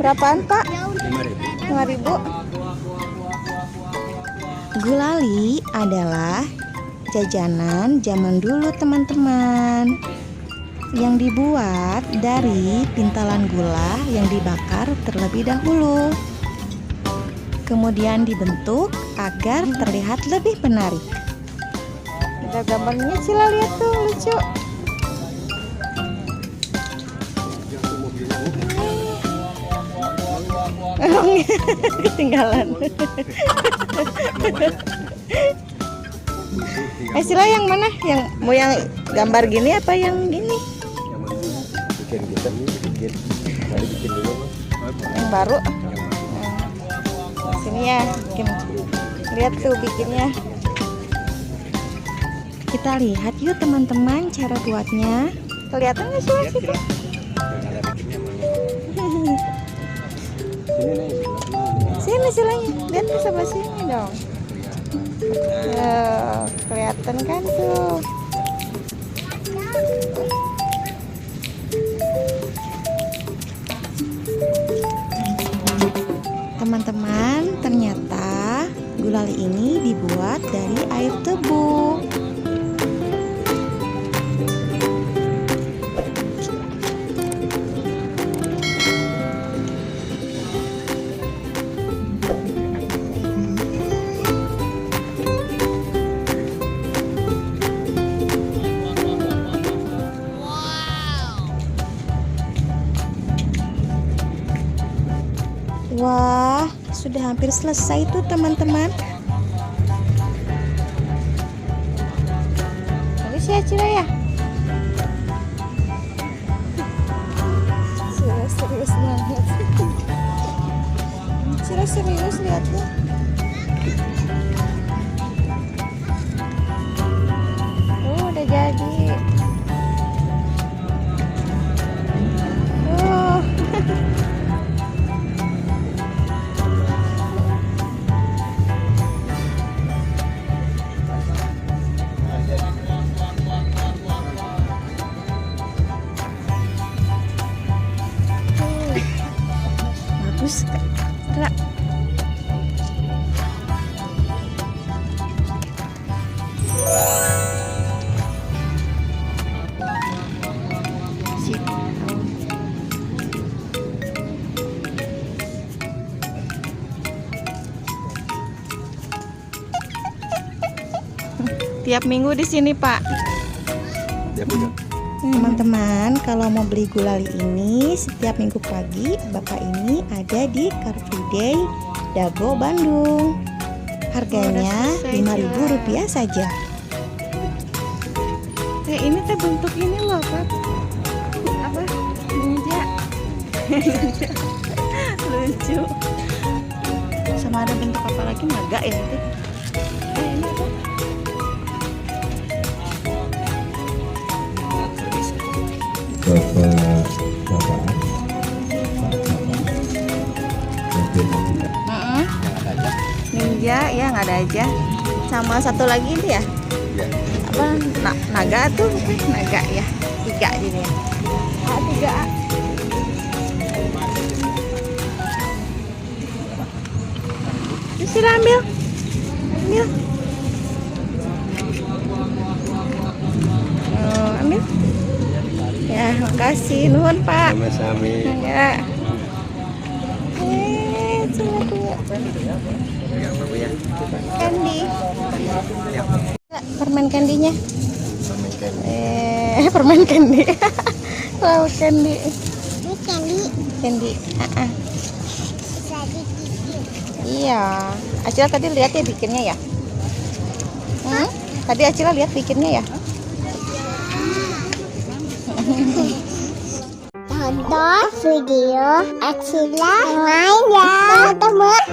Berapaan Pak? 5.000. 5.000. Gulali adalah jajanan zaman dulu teman-teman, yang dibuat dari pintalan gula yang dibakar terlebih dahulu, kemudian dibentuk agar terlihat lebih menarik. Ada gambarnya, Cila, lihat tuh, lucu. Ketinggalan. Sila yang mana? Yang mau yang gambar gini apa yang gini? Bikin kita bikin. Mari bikin dulu. Yang baru. Sini ya, bikin. Lihat tuh bikinnya. Kita lihat yuk teman-teman cara buatnya. Kelihatan nggak sih situ? Sini silanya, lihat tuh sebelah sini dong. Kelihatan kan tuh. Teman-teman, ternyata gulali ini dibuat dari air tebu. Wah, sudah hampir selesai tuh teman-teman. Bagus ya Cila ya. Cila serius banget. Cila serius lihatnya. Udah jadi. Bagus Kak. Tiap minggu di sini, Pak. Tiap minggu. Teman-teman, kalau mau beli gulali ini setiap minggu pagi, Bapak ini ada di Car Free Day Dago, Bandung. Harganya Rp5.000 saja. Ini teh bentuk ini loh, Pak. Apa? Ninja. Lucu. Sama ada bentuk apa lagi? Naga ya itu. Ini apa? Ninja ya, nggak ada aja. Sama satu lagi ini ya, apa naga tuh, naga ya, 3 ini ya. A3. Sila ambil. Ambil. Ya, makasih nuhun Pak. Sama-sama. Ya. Candy. Permen candy-nya. Permen candy. Wow, candy. Ini candy. Candy. Iya. Acila tadi lihat ya bikinnya ya. Tadi Acila lihat bikinnya ya. Tonton video Acila main ya teman-teman.